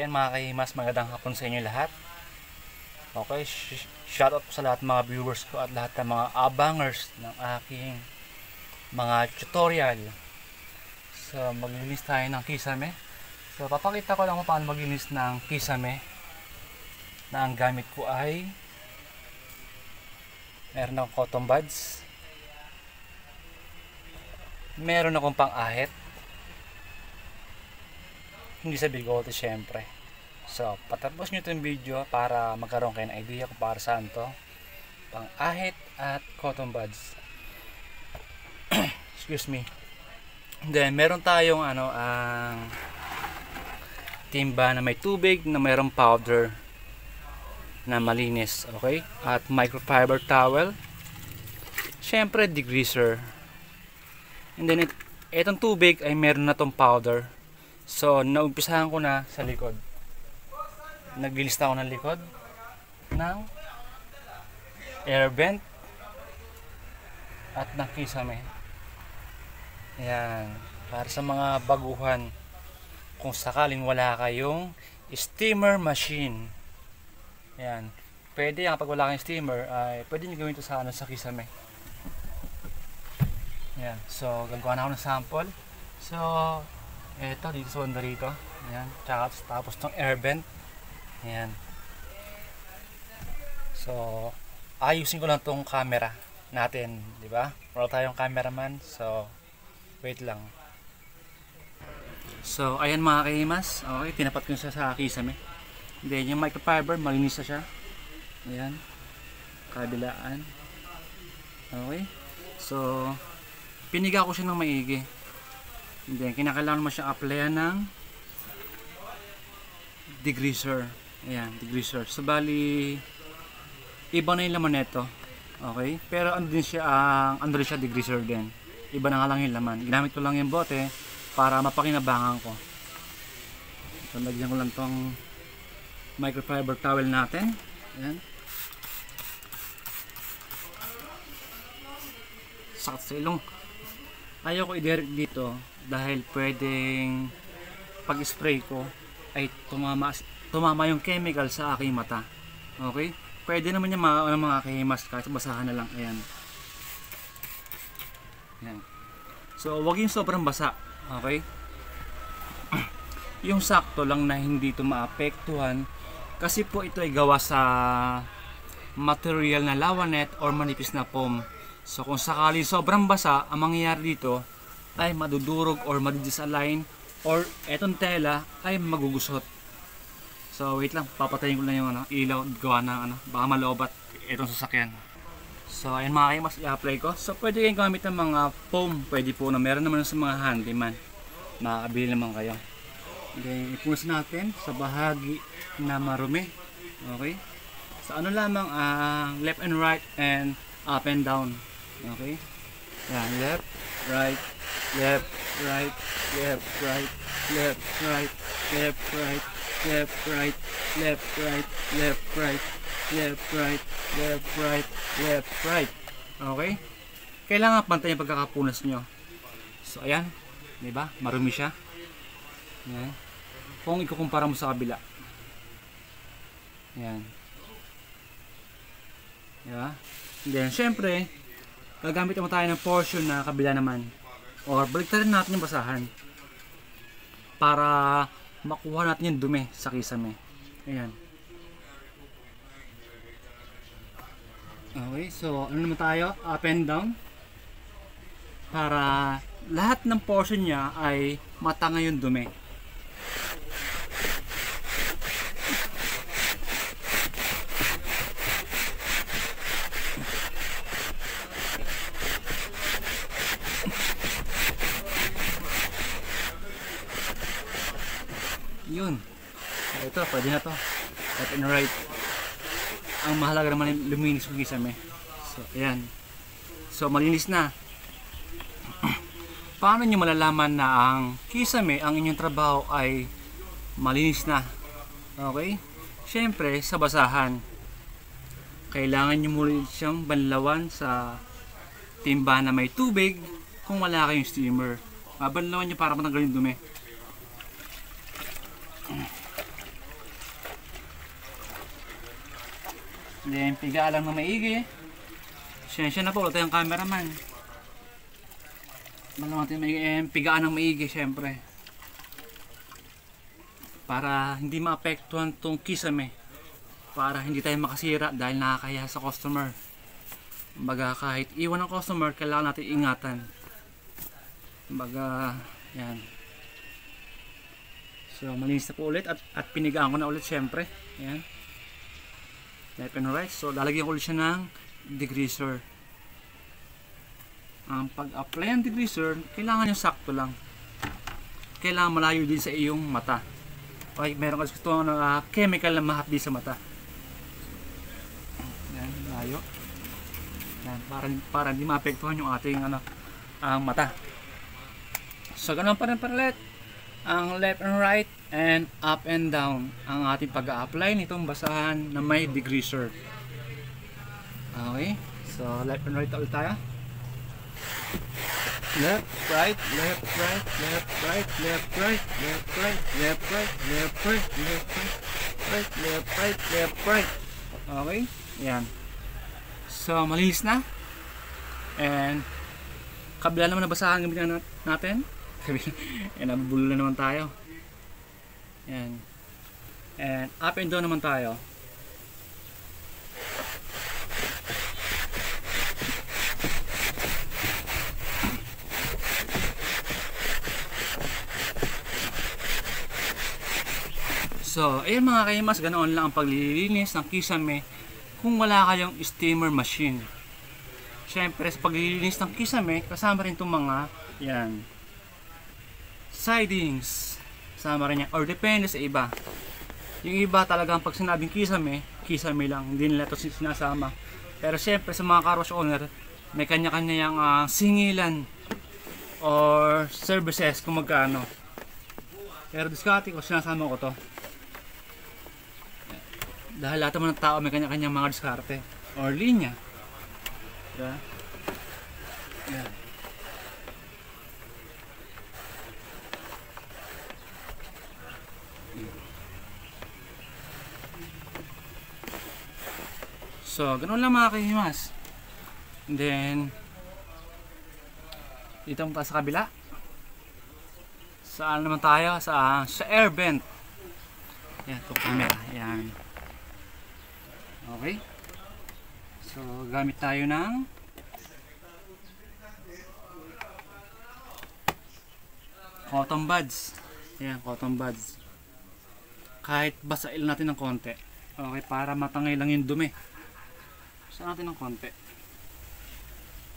ayan mga kahimas, magandang hapon sa inyo lahat. Okay, shoutout po sa lahat mga viewers ko at lahat ng mga abangers ng aking mga tutorial. So maglinis tayo ng kisame. So papakita ko lang kung paano maglinis ng kisame na ang gamit ko ay meron akong cotton buds, meron akong pang-ahit, hindi sa bigote syempre. So patapos nyo itong video para magkaroon kayo ng idea kung para saan to, pang-ahit at cotton buds. Excuse me. Then meron tayong ang timba na may tubig na mayroong powder na malinis, okay? At microfiber towel, syempre degreaser. And then itong tubig ay meron na tong powder. So naumpisahan ko na sa likod. Naglilista ako ng likod ng air vent at ng kisame. Ayan, para sa mga baguhan, kung sakaling wala kayong steamer machine, ayan, pwede yan kapag wala kayong steamer, ay pwede nyo gawin ito sa kisame. Ayan, so gagawa na ako ng sample. So eto dito sa banda rito, ayan, tsaka tapos ng air vent. Ayan, so ayusin ko lang tong camera natin, di ba? Wala tayong cameraman, so wait lang. So ayan mga kahimas, okay, tinapat ko siya sa kisame. Then yung microfiber, malinis na siya. Ayan, kabilaan. Okay, so piniga ko siya ng maigi. Then kinakailangan mo siya applyan ng degreaser. Ayan, degreaser. So bali iba na yung laman nito. Okay? Pero ano din siya, ano rin siya, degreaser din. Iba na nga lang yung laman. Ginamit ko lang yung bote para mapakinabangan ko. So lagyan ko lang tong microfiber towel natin. Ayan. Sakit sa ilong. Ayaw ko i-direct dito dahil pwedeng pag-spray ko ay tumama yung chemical sa aking mata. Okay? Pwede naman yung mga kahimas kahit basahan na lang. Ayan. Ayan. So wag yung sobrang basa. Okay? Yung sakto lang na hindi ito maapektuhan kasi po ito ay gawa sa material na lawanet or manipis na foam. So kung sakali sobrang basa, ang mangyayari dito ay madudurog or madidisalign or etong tela ay magugusot. So wait lang, papatayin ko lang yung ilaw gawa ng baka maloobat itong sasakyan. So ayan mga kahimas, i-apply ko. So pwede kayong gamit ng mga foam, pwede po na meron naman sa mga handyman, makakabili naman kayo. Okay, ipunas natin sa bahagi na marumi. Okay, so ano lamang left and right and up and down. Okay, yan, left, right, left, right, left, right, left, right, left, right, left, right, left, right, left, right, left, right, left, right, left, right. Okay? Kailangan pantay yung pagkakapunas nyo. So ayan, di ba? Marumi siya. Ayan. Kung ikukumpara mo sa kabila. Ayan. Di ba? Then syempre, gagamit naman tayo ng portion na kabila naman. Or baliktarin natin yung basahan para makuha natin yung dumi sa kisame. Ayan. Okay, so ano naman tayo? Up and down. Para lahat ng portion niya ay matanga yung dumi. Yun. Ito, pwede na to. Left and right. Ang mahalaga naman yung luminis yung kisame. So, ayan. So, malinis na. Paano nyo malalaman na ang kisame, ang inyong trabaho ay malinis na? Okay? Siyempre, sa basahan. Kailangan nyo muli siyang banlawan sa timba na may tubig kung wala kayong steamer. Mabanlawan nyo para matanggal yung dumi. Then, piga lang na maigi. Siyensya na po, ulit yung cameraman. Malang natin maigi, pigaan ng maigi, syempre. Para hindi maapektuhan tong kisame. Para hindi tayo makasira dahil nakakahiya sa customer. Kumbaga, kahit iwan ng customer, kailangan natin ingatan. Kumbaga, yan. So, malinis na po ulit at pinigaan ko na ulit, syempre. Yan. Left and right. So, lalagyan ko ulit siya ng degreaser. Ang pag-apply ng degreaser, kailangan yung sakto lang. Kailangan malayo din sa iyong mata. Okay, meron kasi gusto na chemical na mahapdi sa mata. Yan, malayo. Yan, para hindi maapektuhan yung ating ang mata. So, ganun pa rin ulit. Ang left and right and up and down ang ating pag-a-apply nitong basahan na may degreaser. Okay, so left and right ulit tayo. Left, right, left, right, left, right, left, right, left, right, left, right, left, right, left, right, left, right, left, right. Okay, yan. So malinis na. And kabila naman na basahan gamitin natin. Nabubulo na naman tayo. Yan. And up and down naman tayo. So, ayun mga kaimas, ganoon lang ang paglilinis ng kisame kung wala kayong steamer machine. Siyempre, sa paglilinis ng kisame, kasama rin itong mga yan sidings, sama rin yan, or depende sa iba. Yung iba talagang pag sinabing kisame, kisame lang, hindi nila ito sinasama. Pero syempre sa mga car wash owner, may kanya-kanya yung singilan or services kung magkano. Pero diskarte ko, sinasama ko to. Dahil lahat naman ng tao may kanya-kanya mga diskarte or linya. Diba? Yan. So, ganoon lang mga kahimas. And then, dito muna sa kabila. Saan naman tayo? Sa air vent. Yan, itong camera. Yan. Okay. So, gamit tayo ng cotton buds. Yan, cotton buds. Kahit basail natin ng konti. Okay, para matangay lang yung dumi. Sa natin ng konti.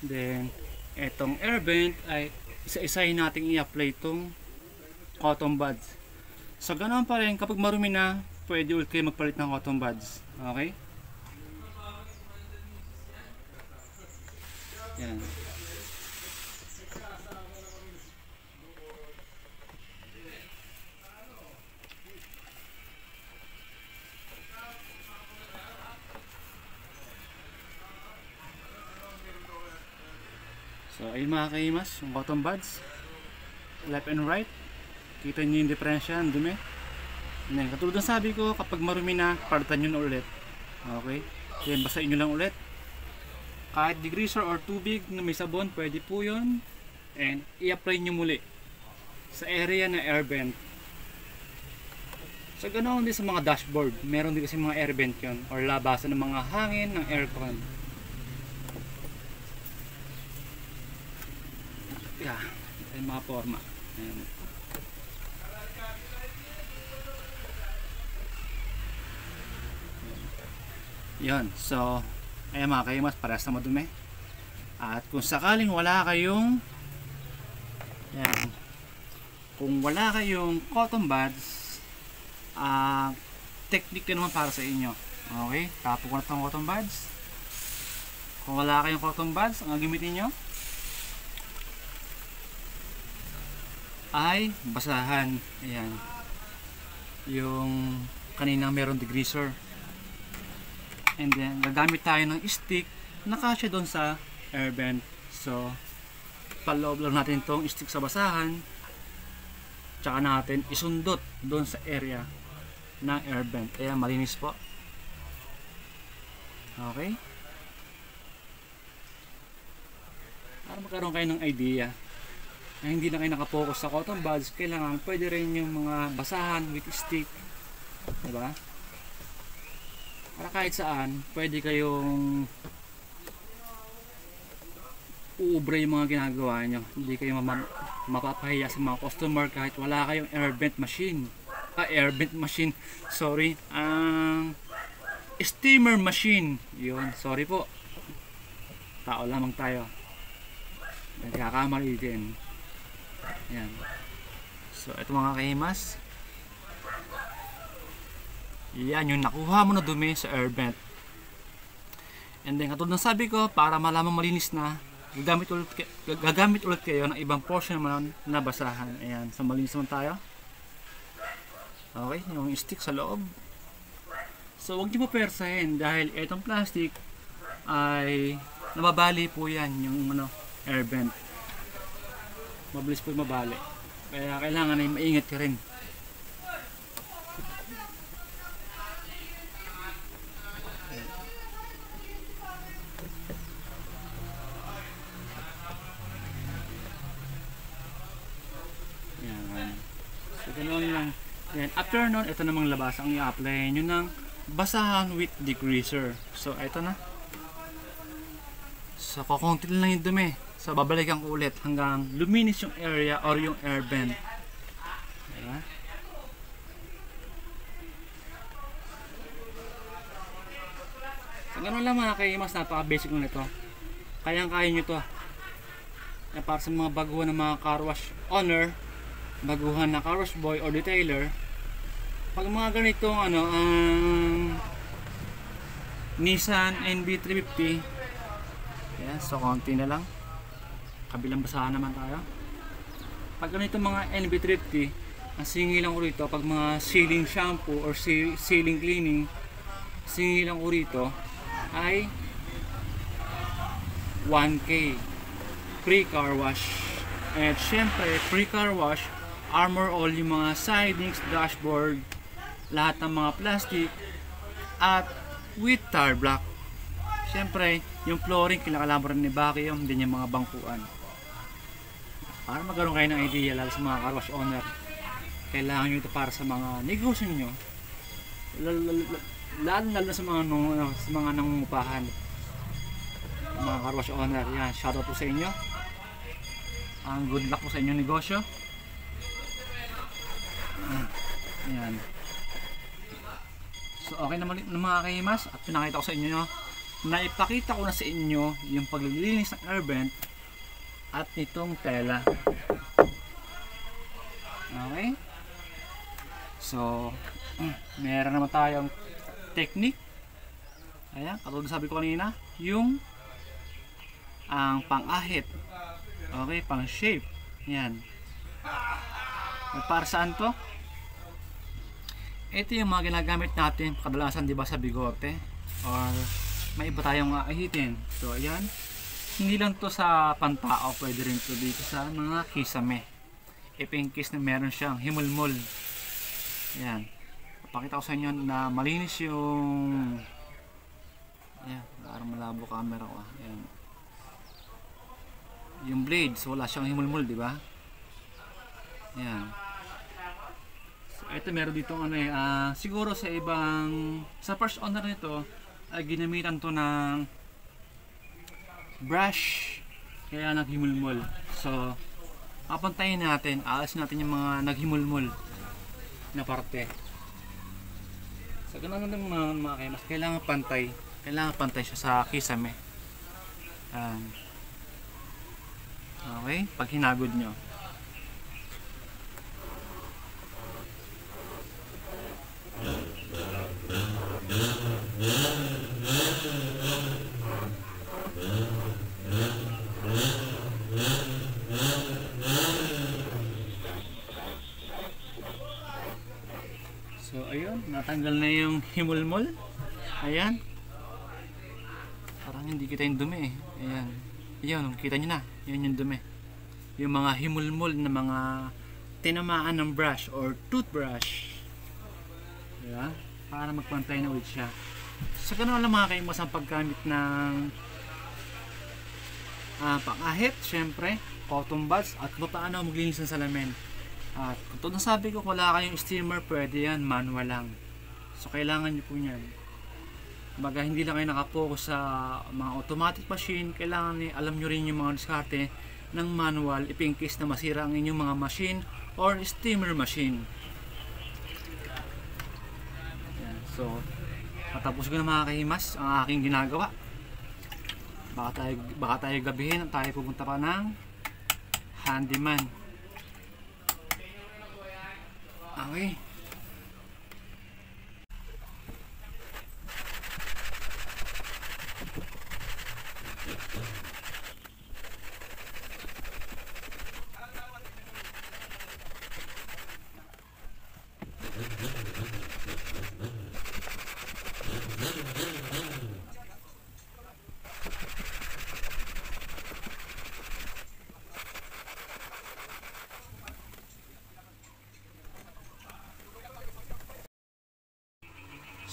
Then, etong air vent ay isa-isahin nating i-apply itong cotton buds. So, ganoon pa rin, kapag marumi na, pwede ulit kayo magpalit ng cotton buds. Okay? Yan. So, ayun mga kaimas, yung cotton buds, left and right, kita nyo yung diferensya, ang dumi. And katulad ng sabi ko, kapag marumi na, palitan nyo na ulit. Okay? Then, basahin nyo lang ulit. Kahit degreaser or tubig na may sabon, pwede po yun. And, i-apply nyo muli sa area na air vent. So, ganoon din sa mga dashboard. Meron din kasi mga air vent yun, or labasan ng mga hangin ng aircon. Yeah, ito yung mga forma. Ayan. Yan, so ayan mga kaimas, parehas na madumi. At kung sakaling wala kayong yan, kung wala kayong cotton buds, technique din naman para sa inyo. Okay, tapo ko na itong cotton buds. Kung wala kayong cotton buds, ang gamitin nyo ay basahan. Ayan, yung kanina meron degreaser. And then gagamit tayo ng stick na kasya doon sa air vent. So paloob lang natin itong stick sa basahan, tsaka natin isundot doon sa area ng air vent. Ayan, malinis po. Okay? Para magkaroon kayo ng idea na hindi na kayo nakapokus sa cotton buds, kailangan pwede rin yung mga basahan with stick, diba? Para kahit saan pwede kayong uubre yung mga ginagawa nyo, hindi kayo mapapahiya sa mga customer kahit wala kayong steamer machine. Yun, sorry po, tao lamang tayo, nagkakamali din. Yan. So ito mga kahimas, yan yung nakuha mo na dumi sa air vent. And then katulad ng sabi ko, para malamang malinis na, gagamit ulit kayo ng ibang portion naman na basahan. Ayan, so malinis naman tayo. Okay, yung stick sa loob. So huwag nyo papersahin dahil itong plastic ay nababali po yan, yung air vent. Mabilis po mabali. Kaya kailangan ay maingat ka rin. Yan. So ganoon lang. Then after nun, ito namang labas ang i-apply nyo ng basahan with degreaser. So ito na. So kukunti lang yung dumi. So babalikan ko ulit hanggang luminis yung area or yung air vent. Diba? So ganun lang mga kahimas, napaka basic lang ito. Kayang-kaya nyo to. Na para sa mga baguhan ng mga car wash owner, baguhan na car wash boy or detailer, pag mga ganitong Nissan NB350, yeah, so konti na lang, kabilang basahan naman tayo. Pag ganito mga NB350, ang singi lang ko rito pag mga sealing shampoo or sealing cleaning, singi lang ko rito ay 1K free car wash. At syempre free car wash, armor all yung mga sidings, dashboard, lahat ng mga plastic, at with tar block. Syempre yung flooring kinakailangan rin ni vacuum din, yung mga bangkuan. Para magkaroon kayo ng idea, lalo sa mga car wash owner, kailangan nyo ito para sa mga negosyo nyo, lalo na sa mga nangungupahan, mga car wash owner. Yan, shoutout po sa inyo. Ang good luck po sa inyong negosyo. Yan. So okay naman mga kahimas, at pinakita ko sa inyo, naipakita ko na sa inyo yung paglilinis ng air vent at nitong tela. Okay, so meron naman tayong technique. Ayan, katulad sabi ko kanina, yung ang pang-ahit, okay, pang-shape. Yan. At para saan to? Ito yung mga ginagamit natin kadalasan, di ba, sa bigote or may iba tayong ahitin. So ayan, hindi lang to sa pantao, pwede rin to dito sa mga kisame, if in case na meron siyang himulmul. Ayan, papakita ko sa inyo na malinis yung, ayan, parang malabo camera ko. Ayan, yung blade, so wala siyang himulmul, di ba? Ayan. Ito meron dito siguro sa ibang, sa first owner nito ay ginamitan to ng brush, kaya naghimulmul. So papantayin natin, aalisin natin yung mga naghimulmul na parte. So ganun lang mga kahimas, kailangan pantay siya sa kisame. Okay, pag hinagod nyo. So ayun, natanggal na yung himulmol. Ayan, parang hindi kita yung dumi eh. Ayan, yun, kita nyo na, yun yung dumi, yung mga himulmol na mga tinamaan ng brush or toothbrush, diba? Para magpantay na ulit siya. So ganun lang mga kaimas ang paggamit ng pang-ahit, syempre, cotton buds, at paano maglinis ng salamin. At kung nasabi ko, kung wala kayong steamer, pwede yan, manual lang. So kailangan nyo po yan. Baga hindi lang kayo nakapokus sa mga automatic machine, kailangan alam nyo rin yung mga diskarte ng manual if in case na masira ang inyong mga machine or steamer machine. Yan. So matapos ko na mga kahimas ang aking ginagawa. Baka tayo gabihin at tayo pupunta pa ng handyman. Okay.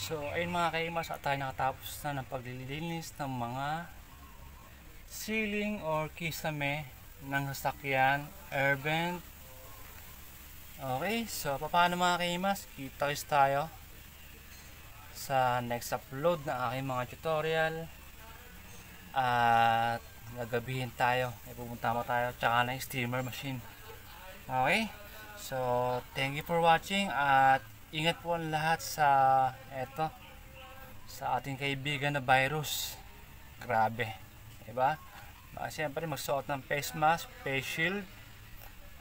So ayun mga kaimas, at tayo nakatapos na ng paglilinis ng mga ceiling or kisame ng sasakyan, air vent. Okay, so paano mga kaimas, kita-kits tayo sa next upload na aking mga tutorial. At nagabihin tayo, pupunta mo tayo tsaka na steamer machine. Okay, so thank you for watching at ingat po ang lahat sa sa ating kaibigan na virus. Grabe, diba? Siyempre magsuot ng face mask, face shield,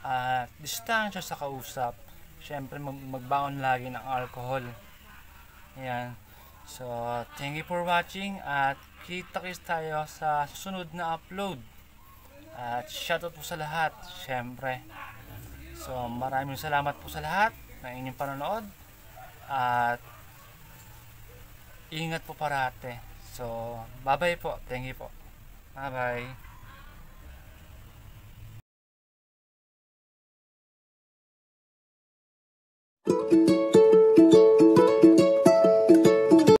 at distansya sa kausap. Siyempre magbaon lagi ng alcohol. Ayan. So thank you for watching at kita-kits tayo sa susunod na upload. At shoutout po sa lahat, siyempre. So maraming salamat po sa lahat ng inyong panonood at ingat po parate. So bye bye po, thank you po, bye bye.